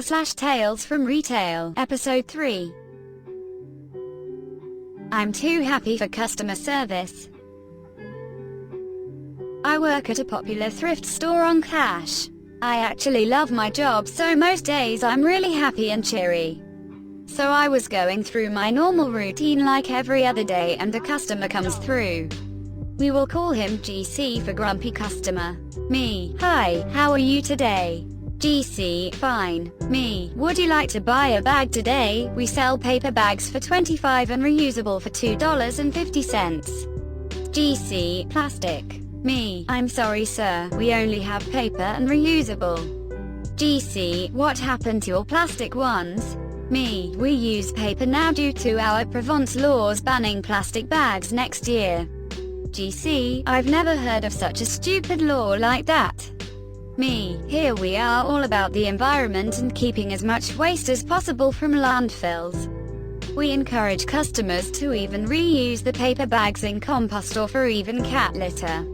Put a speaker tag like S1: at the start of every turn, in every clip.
S1: Tales from Retail, Episode 3. I'm too happy for customer service. I work at a popular thrift store on cash. I actually love my job, so most days I'm really happy and cheery. So I was going through my normal routine like every other day, and a customer comes through. We will call him GC for grumpy customer. Me: hi, how are you today? GC: fine. Me: would you like to buy a bag today? We sell paper bags for $25 and reusable for $2.50. GC: plastic. Me: I'm sorry sir, we only have paper and reusable. GC: what happened to your plastic ones? Me: we use paper now due to our Provence laws banning plastic bags next year. GC: I've never heard of such a stupid law like that. Me: here we are all about the environment and keeping as much waste as possible from landfills. We encourage customers to even reuse the paper bags in compost or for even cat litter.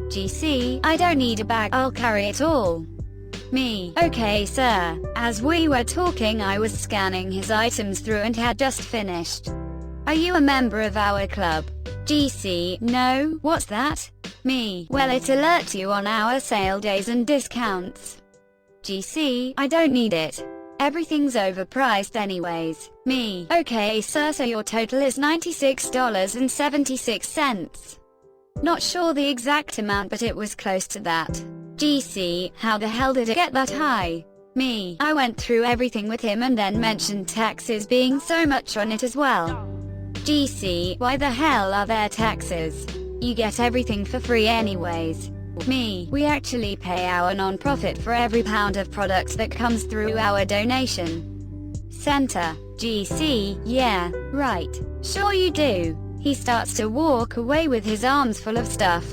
S1: GC: I don't need a bag, I'll carry it all. Me: okay sir. As we were talking, I was scanning his items through and had just finished. Are you a member of our club? GC: no, what's that? Me: well, it alerts you on our sale days and discounts. GC: I don't need it. Everything's overpriced anyways. Me: okay sir, so your total is $96.76. Not sure the exact amount, but it was close to that. GC: how the hell did it get that high? Me: I went through everything with him and then mentioned taxes being so much on it as well. GC: why the hell are there taxes? You get everything for free anyways. Me: we actually pay our non-profit for every pound of product that comes through our donation center. GC: yeah, right. Sure you do. He starts to walk away with his arms full of stuff,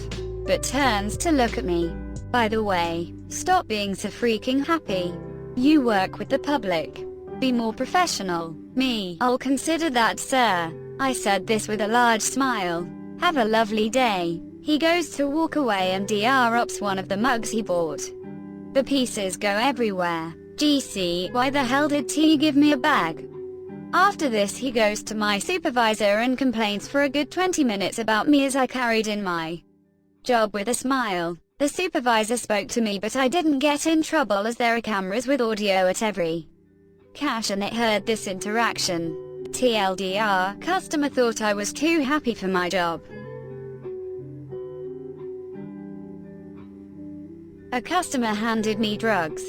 S1: but turns to look at me. By the way, stop being so freaking happy. You work with the public. Be more professional. Me: I'll consider that sir. I said this with a large smile. Have a lovely day. He goes to walk away and drops one of the mugs he bought. The pieces go everywhere. GC: why the hell did T give me a bag? After this, he goes to my supervisor and complains for a good 20 minutes about me as I carried in my job with a smile. The supervisor spoke to me, but I didn't get in trouble as there are cameras with audio at every cash and it heard this interaction. TLDR, customer thought I was too happy for my job. A customer handed me drugs.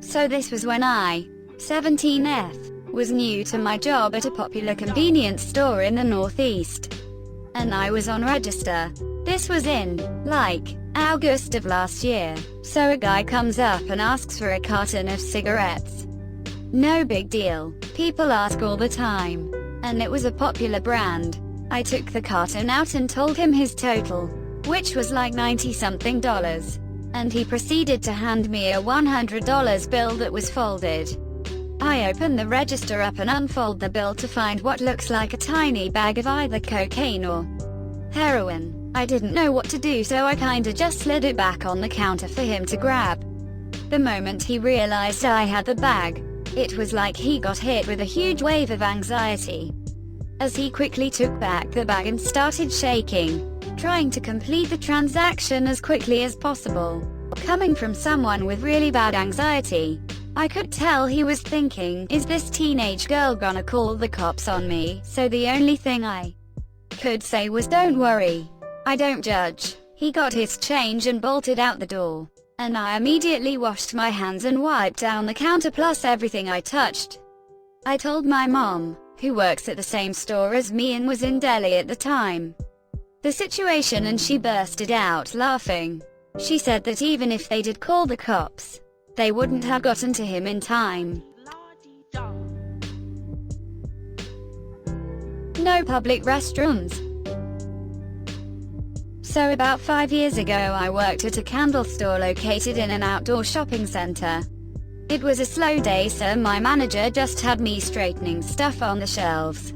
S1: So this was when I, 17F, was new to my job at a popular convenience store in the Northeast. And I was on register. This was in, like, August of last year. So a guy comes up and asks for a carton of cigarettes. No big deal. People ask all the time. And it was a popular brand. I took the carton out and told him his total, which was like $90-something. And he proceeded to hand me a $100 bill that was folded. I open the register up and unfold the bill to find what looks like a tiny bag of either cocaine or heroin. I didn't know what to do, so I kinda just slid it back on the counter for him to grab. The moment he realized I had the bag, it was like he got hit with a huge wave of anxiety, as he quickly took back the bag and started shaking, trying to complete the transaction as quickly as possible. Coming from someone with really bad anxiety, I could tell he was thinking, is this teenage girl gonna call the cops on me? So the only thing I could say was, don't worry, I don't judge. He got his change and bolted out the door. And I immediately washed my hands and wiped down the counter plus everything I touched. I told my mom, who works at the same store as me and was in Delhi at the time, the situation, and she bursted out laughing. She said that even if they did call the cops, they wouldn't have gotten to him in time. No public restrooms. So about 5 years ago, I worked at a candle store located in an outdoor shopping center. It was a slow day, so my manager just had me straightening stuff on the shelves.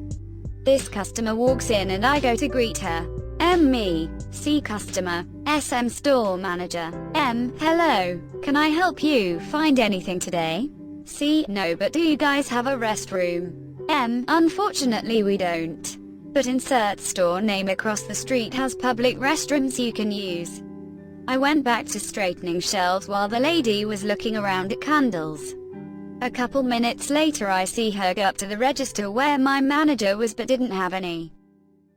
S1: This customer walks in and I go to greet her. Me. C. Customer. SM. Store manager. M. Hello. Can I help you find anything today? C. No, but do you guys have a restroom? M. Unfortunately we don't. But insert store name across the street has public restrooms you can use. I went back to straightening shelves while the lady was looking around at candles. A couple minutes later I see her go up to the register where my manager was but didn't have any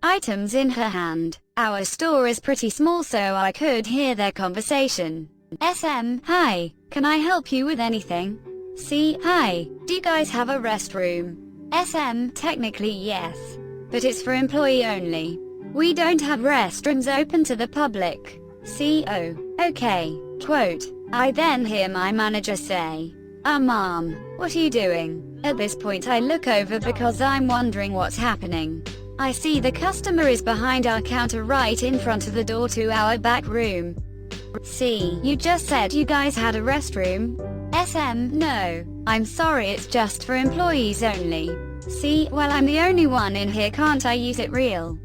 S1: items in her hand. Our store is pretty small so I could hear their conversation. SM. Hi, can I help you with anything? C. Hi, do you guys have a restroom? SM. Technically yes, but it's for employee only. We don't have restrooms open to the public. C. Oh, okay. Quote. I then hear my manager say, Mom, what are you doing? At this point I look over because I'm wondering what's happening. I see the customer is behind our counter right in front of the door to our back room. C. You just said you guys had a restroom? SM. No. I'm sorry, it's just for employees only. C. Well, I'm the only one in here, can't I use it real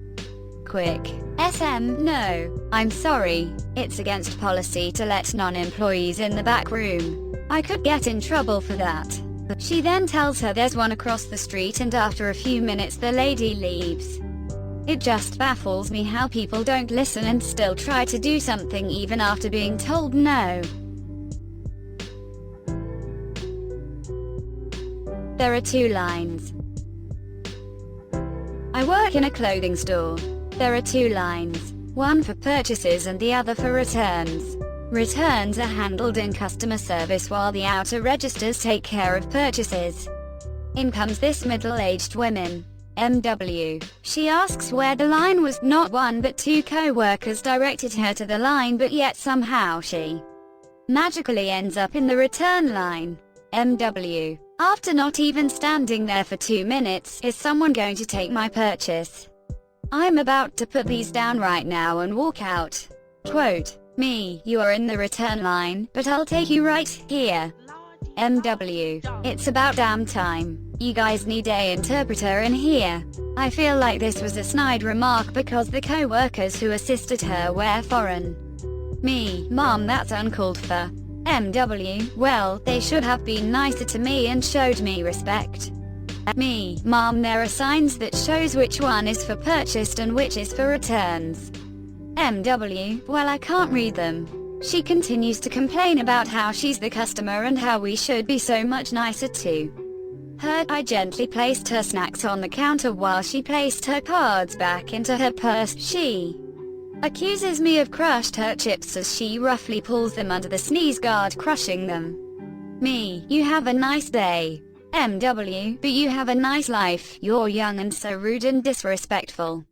S1: quick? SM. No. I'm sorry. It's against policy to let non-employees in the back room. I could get in trouble for that. She then tells her there's one across the street and after a few minutes the lady leaves. It just baffles me how people don't listen and still try to do something even after being told no. There are two lines. I work in a clothing store. There are two lines, one for purchases and the other for returns. Returns are handled in customer service while the outer registers take care of purchases. In comes this middle-aged woman, MW. She asks where the line was. Not one but two co-workers directed her to the line, but yet somehow she magically ends up in the return line. MW. After not even standing there for 2 minutes, is someone going to take my purchase? I'm about to put these down right now and walk out. Quote. Me. You are in the return line, but I'll take you right here. MW. It's about damn time. You guys need a interpreter in here. I feel like this was a snide remark because the co-workers who assisted her were foreign. Me. Mom, that's uncalled for. MW. Well, they should have been nicer to me and showed me respect. Me. Mom, there are signs that shows which one is for purchased and which is for returns. MW. Well, I can't read them. She continues to complain about how she's the customer and how we should be so much nicer to her. I gently placed her snacks on the counter while she placed her cards back into her purse. She accuses me of crushed her chips as she roughly pulls them under the sneeze guard, crushing them. Me. You have a nice day. MW. But you have a nice life. You're young and so rude and disrespectful.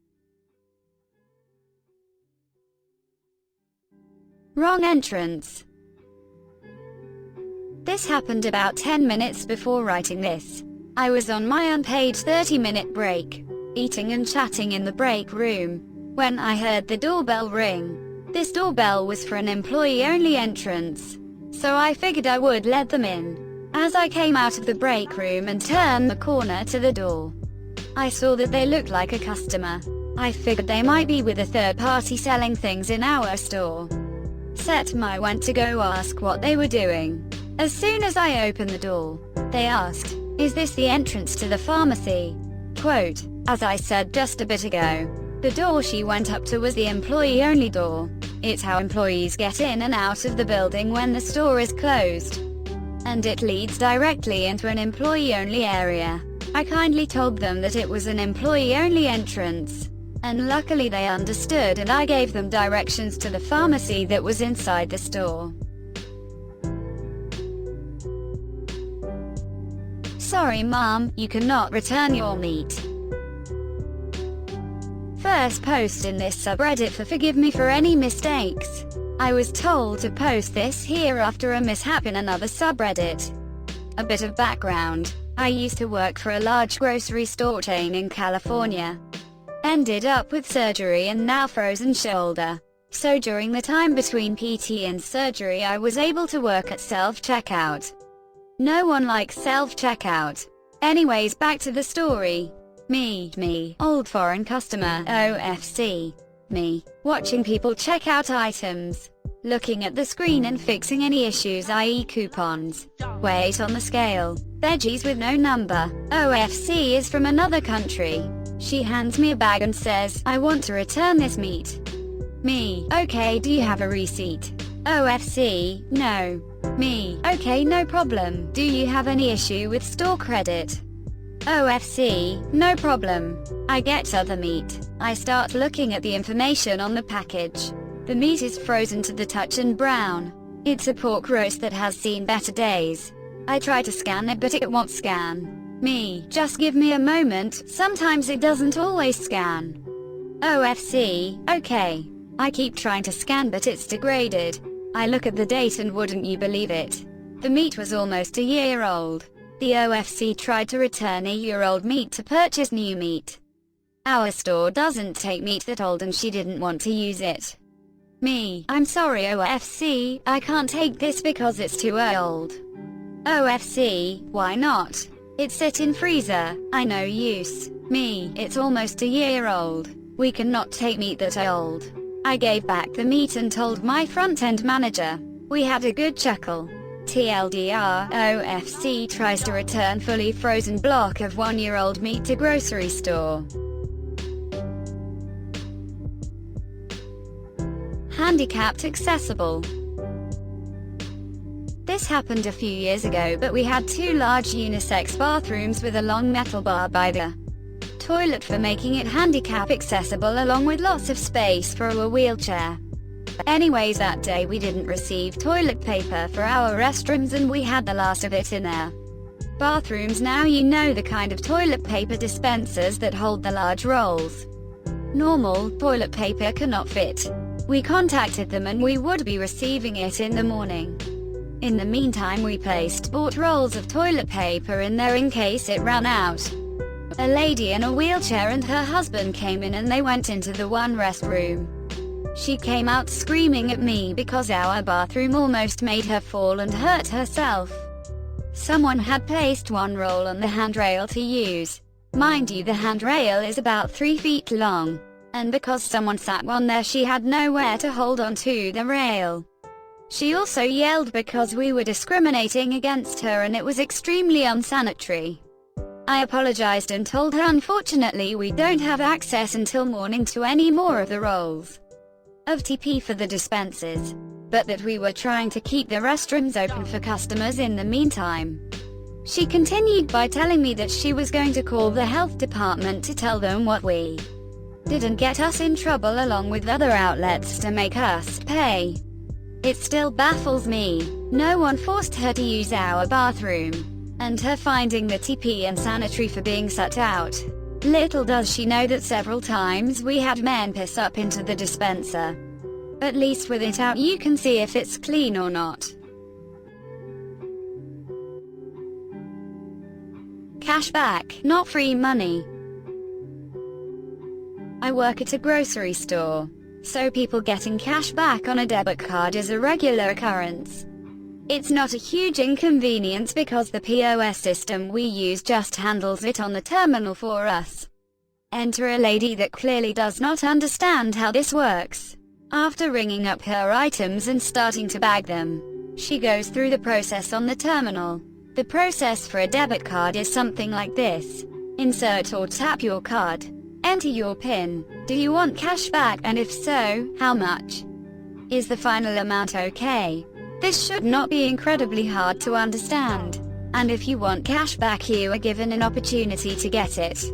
S1: Wrong entrance. This happened about 10 minutes before writing this. I was on my unpaid 30-minute break, eating and chatting in the break room, when I heard the doorbell ring. This doorbell was for an employee-only entrance, so I figured I would let them in. As I came out of the break room and turned the corner to the door, I saw that they looked like a customer. I figured they might be with a third party selling things in our store. I went to go ask what they were doing. As soon as I opened the door, they asked, "Is this the entrance to the pharmacy?" Quote. As I said just a bit ago, the door she went up to was the employee-only door. It's how employees get in and out of the building when the store is closed. And it leads directly into an employee-only area. I kindly told them that it was an employee-only entrance. And luckily they understood and I gave them directions to the pharmacy that was inside the store. Sorry Mom, you cannot return your meat. First post in this subreddit for forgive me for any mistakes. I was told to post this here after a mishap in another subreddit. A bit of background. I used to work for a large grocery store chain in California. Ended up with surgery and now frozen shoulder. So during the time between PT and surgery I was able to work at self-checkout. No one likes self-checkout. Anyways, back to the story. Me, old foreign customer, OFC. Me. Watching people check out items. Looking at the screen and fixing any issues, i.e. coupons. Weight on the scale. Veggies with no number. OFC is from another country. She hands me a bag and says, I want to return this meat. Me. Okay, do you have a receipt? OFC, no. Me. Okay, no problem. Do you have any issue with store credit? OFC, no problem. I get other meat. I start looking at the information on the package. The meat is frozen to the touch and brown. It's a pork roast that has seen better days. I try to scan it but it won't scan. Me. Just give me a moment, sometimes it doesn't always scan. OFC, okay. I keep trying to scan but it's degraded. I look at the date and wouldn't you believe it? The meat was almost a year old. The OFC tried to return a year-old meat to purchase new meat. Our store doesn't take meat that old and she didn't want to use it. Me. I'm sorry OFC, I can't take this because it's too old. OFC, why not? It's sit in freezer, I no use. Me. It's almost a year old. We cannot take meat that old. I gave back the meat and told my front-end manager. We had a good chuckle. TLDR, OFC tries to return fully frozen block of 1-year-old meat to grocery store. Handicapped accessible. This happened a few years ago, but we had 2 large unisex bathrooms with a long metal bar by the toilet for making it handicap accessible, along with lots of space for a wheelchair. Anyways, that day we didn't receive toilet paper for our restrooms and we had the last of it in our bathrooms. Now you know the kind of toilet paper dispensers that hold the large rolls. Normal toilet paper cannot fit. We contacted them and we would be receiving it in the morning. In the meantime, we bought rolls of toilet paper in there in case it ran out. A lady in a wheelchair and her husband came in and they went into the one restroom. She came out screaming at me because our bathroom almost made her fall and hurt herself. Someone had placed one roll on the handrail to use. Mind you, the handrail is about 3 feet long. And because someone sat on there, she had nowhere to hold on to the rail. She also yelled because we were discriminating against her and it was extremely unsanitary. I apologized and told her unfortunately we don't have access until morning to any more of the rolls of TP for the dispensers, but that we were trying to keep the restrooms open for customers in the meantime. She continued by telling me that she was going to call the health department to tell them what we didn't get us in trouble along with other outlets to make us pay. It still baffles me. No one forced her to use our bathroom, and her finding the TP unsanitary for being sat out. Little does she know that several times we had men piss up into the dispenser. At least with it out you can see if it's clean or not. Cashback, not free money. I work at a grocery store, so people getting cash back on a debit card is a regular occurrence. It's not a huge inconvenience because the POS system we use just handles it on the terminal for us. Enter a lady that clearly does not understand how this works. After ringing up her items and starting to bag them, she goes through the process on the terminal. The process for a debit card is something like this. Insert or tap your card. Enter your PIN. Do you want cash back, and if so, how much? Is the final amount okay? This should not be incredibly hard to understand. And if you want cash back, you are given an opportunity to get it.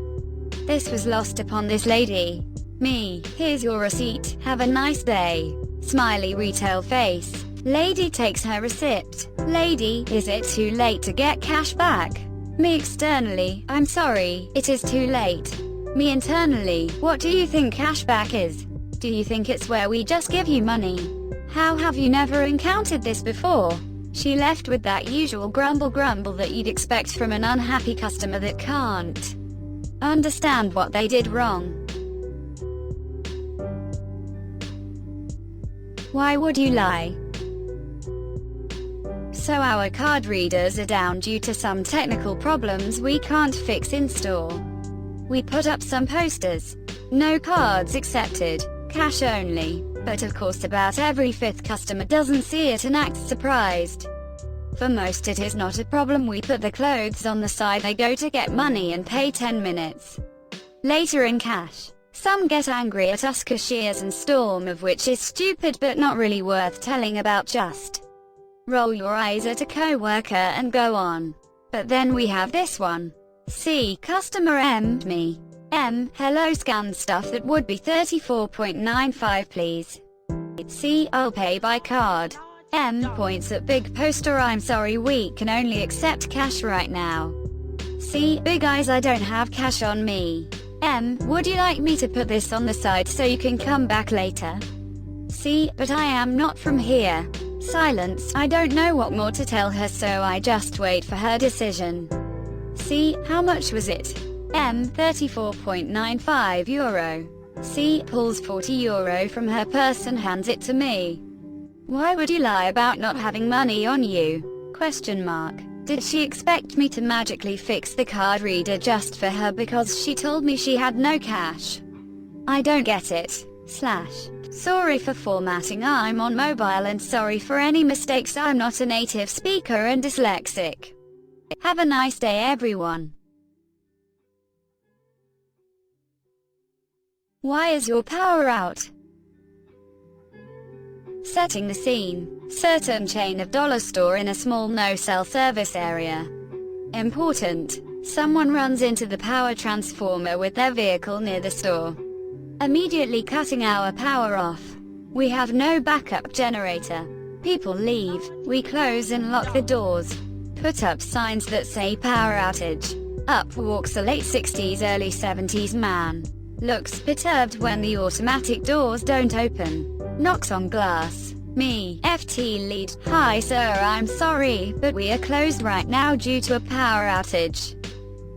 S1: This was lost upon this lady. Me. Here's your receipt. Have a nice day. Smiley retail face. Lady takes her receipt. Lady, is it too late to get cash back? Me externally, I'm sorry, it is too late. Me internally, what do you think cash back is? Do you think it's where we just give you money? How have you never encountered this before? She left with that usual grumble that you'd expect from an unhappy customer that can't understand what they did wrong. Why would you lie? So our card readers are down due to some technical problems we can't fix in store. We put up some posters. No cards accepted. cash only. But of course about every fifth customer doesn't see it and acts surprised. For most it is not a problem. We put the clothes on the side, they go to get money and pay 10 minutes later in cash. Some get angry at us cashiers and storm of, which is stupid but not really worth telling about. Just roll your eyes at a co-worker and go on. But then we have this one. C. Customer M. Me. M. Hello, scan stuff that would be 34.95 please. C. I'll pay by card. M. Points at big poster. I'm sorry, we can only accept cash right now. C. Big eyes, I don't have cash on me. M. Would you like me to put this on the side so you can come back later? C. But I am not from here. Silence. I don't know what more to tell her, so I just wait for her decision. C. How much was it? M. 34.95 euro. C. Pulls 40 euro from her purse and hands it to me. Why would you lie about not having money on you? Question mark. Did she expect me to magically fix the card reader just for her because she told me she had no cash? I don't get it. Sorry for formatting, I'm on mobile, and sorry for any mistakes, I'm not a native speaker and dyslexic. Have a nice day everyone. Why is your power out? Setting the scene. Certain chain of dollar store in a small no-cell service area. Important. Someone runs into the power transformer with their vehicle near the store, immediately cutting our power off. We have no backup generator. People leave. We close and lock the doors. Put up signs that say power outage. Up walks a late 60s, early 70s man. Looks perturbed when the automatic doors don't open. Knocks on glass. Me, FT lead. Hi sir, I'm sorry, but we are closed right now due to a power outage.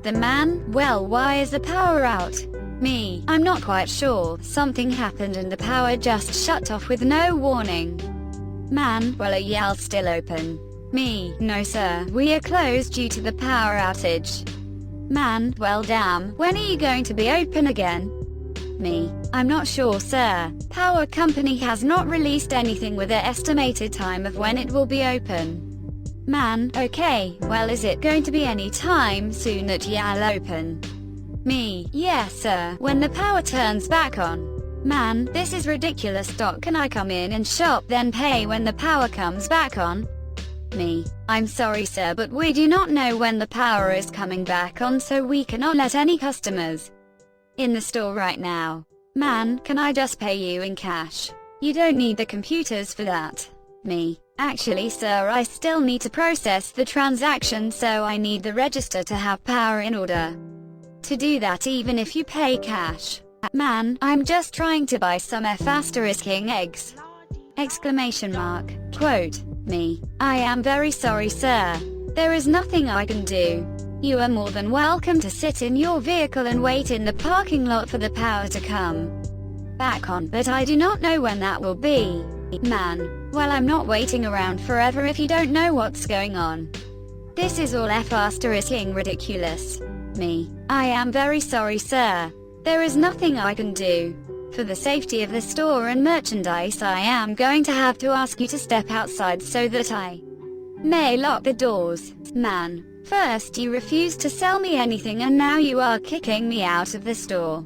S1: The man, well, why is the power out? Me, I'm not quite sure, something happened and the power just shut off with no warning. Man, well, are y'all still open? Me, no sir, we are closed due to the power outage. Man, well damn, when are you going to be open again? Me, I'm not sure sir, power company has not released anything with an estimated time of when it will be open. Man, okay, well, is it going to be any time soon that y'all open? Me, yes sir, when the power turns back on. Man, this is ridiculous. Can I come in and shop then pay when the power comes back on? Me, I'm sorry sir, but we do not know when the power is coming back on, so we cannot let any customers in the store right now. Man, can I just pay you in cash? You don't need the computers for that. Me, actually sir, I still need to process the transaction, so I need the register to have power in order to do that even if you pay cash. Man, I'm just trying to buy some F***ing eggs. Exclamation mark. Quote, me, I am very sorry sir. There is nothing I can do. You are more than welcome to sit in your vehicle and wait in the parking lot for the power to come back on, but I do not know when that will be. Man, well, I'm not waiting around forever if you don't know what's going on. This is all F***ing ridiculous. Me, I am very sorry sir. There is nothing I can do. For the safety of the store and merchandise, I am going to have to ask you to step outside so that I may lock the doors. Man, first you refused to sell me anything and now you are kicking me out of the store.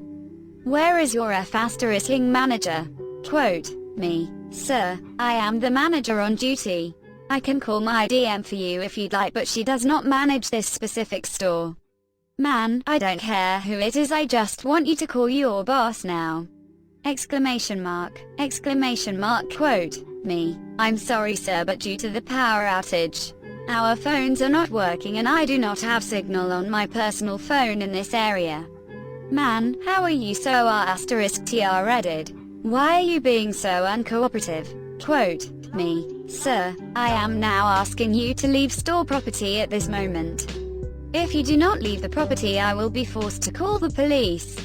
S1: Where is your F***ing manager? Quote, me, sir, I am the manager on duty. I can call my DM for you if you'd like, but she does not manage this specific store. Man, I don't care who it is, I just want you to call your boss now. Exclamation mark. Quote, me, I'm sorry sir, but due to the power outage, our phones are not working and I do not have signal on my personal phone in this area. Man, how are you so *TR-redded? Why are you being so uncooperative? Quote, me, sir, I am now asking you to leave store property at this moment. If you do not leave the property, I will be forced to call the police.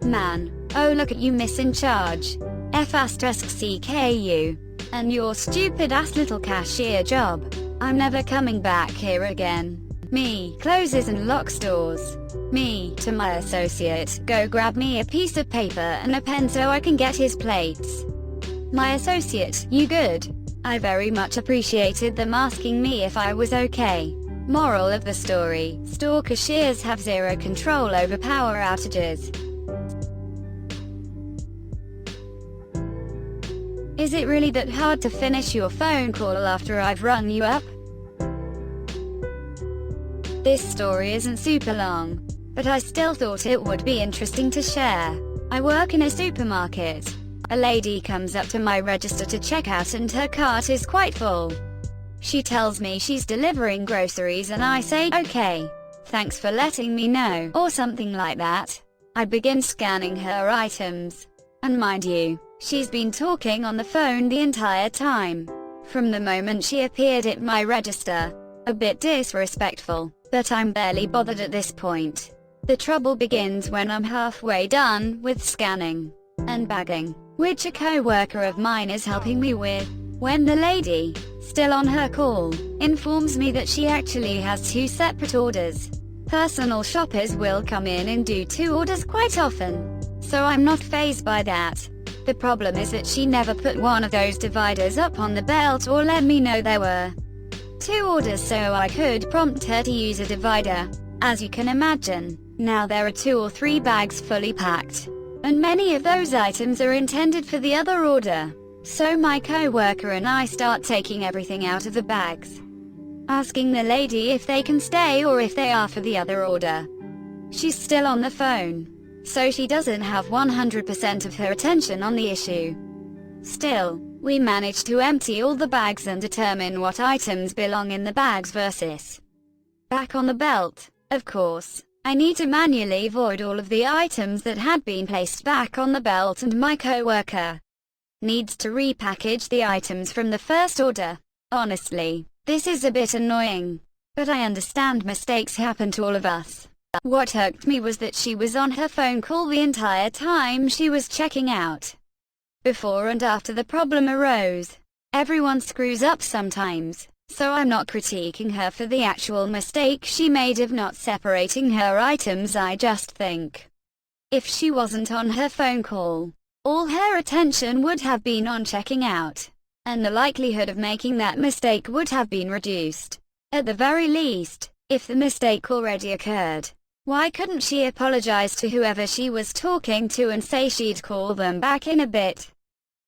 S1: Man, oh look at you, miss in charge. F***CKU. And your stupid ass little cashier job. I'm never coming back here again. Me, closes and locks doors. Me, to my associate, go grab me a piece of paper and a pen so I can get his plates. My associate, you good? I very much appreciated them asking me if I was okay. Moral of the story, store cashiers have zero control over power outages. Is it really that hard to finish your phone call after I've rung you up? This story isn't super long, but I still thought it would be interesting to share. I work in a supermarket. A lady comes up to my register to check out and her cart is quite full. She tells me she's delivering groceries and I say, okay, thanks for letting me know, or something like that. I begin scanning her items. And mind you, she's been talking on the phone the entire time. From the moment she appeared at my register. A bit disrespectful, but I'm barely bothered at this point. The trouble begins when I'm halfway done with scanning and bagging, which a co-worker of mine is helping me with, when the lady, still on her call, informs me that she actually has 2 separate orders. Personal shoppers will come in and do 2 orders quite often, so I'm not fazed by that. The problem is that she never put one of those dividers up on the belt or let me know there were 2 orders so I could prompt her to use a divider. As you can imagine, now there are 2 or 3 bags fully packed, and many of those items are intended for the other order. So my co-worker and I start taking everything out of the bags, asking the lady if they can stay or if they are for the other order. She's still on the phone, so she doesn't have 100% of her attention on the issue. Still, we manage to empty all the bags and determine what items belong in the bags versus back on the belt. Of course, I need to manually void all of the items that had been placed back on the belt and my co-worker needs to repackage the items from the first order. Honestly, this is a bit annoying, but I understand mistakes happen to all of us. What irked me was that she was on her phone call the entire time she was checking out. Before and after the problem arose. Everyone screws up sometimes, so I'm not critiquing her for the actual mistake she made of not separating her items. I just think, if she wasn't on her phone call, all her attention would have been on checking out, and the likelihood of making that mistake would have been reduced. At the very least, if the mistake already occurred, why couldn't she apologize to whoever she was talking to and say she'd call them back in a bit?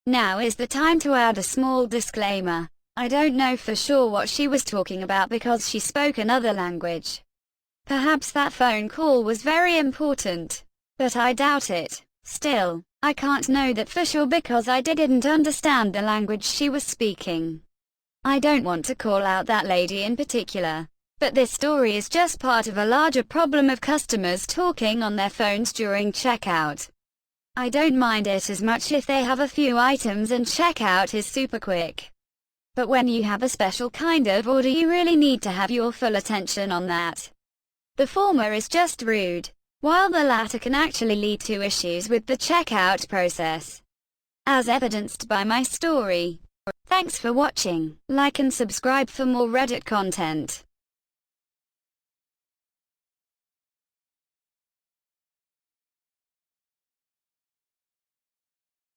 S1: Now is the time to add a small disclaimer. I don't know for sure what she was talking about because she spoke another language. Perhaps that phone call was very important, but I doubt it. Still, I can't know that for sure because I didn't understand the language she was speaking. I don't want to call out that lady in particular, but this story is just part of a larger problem of customers talking on their phones during checkout. I don't mind it as much if they have a few items and checkout is super quick. But when you have a special kind of order, you really need to have your full attention on that. The former is just rude, while the latter can actually lead to issues with the checkout process, as evidenced by my story. Thanks for watching. Like and subscribe for more Reddit content.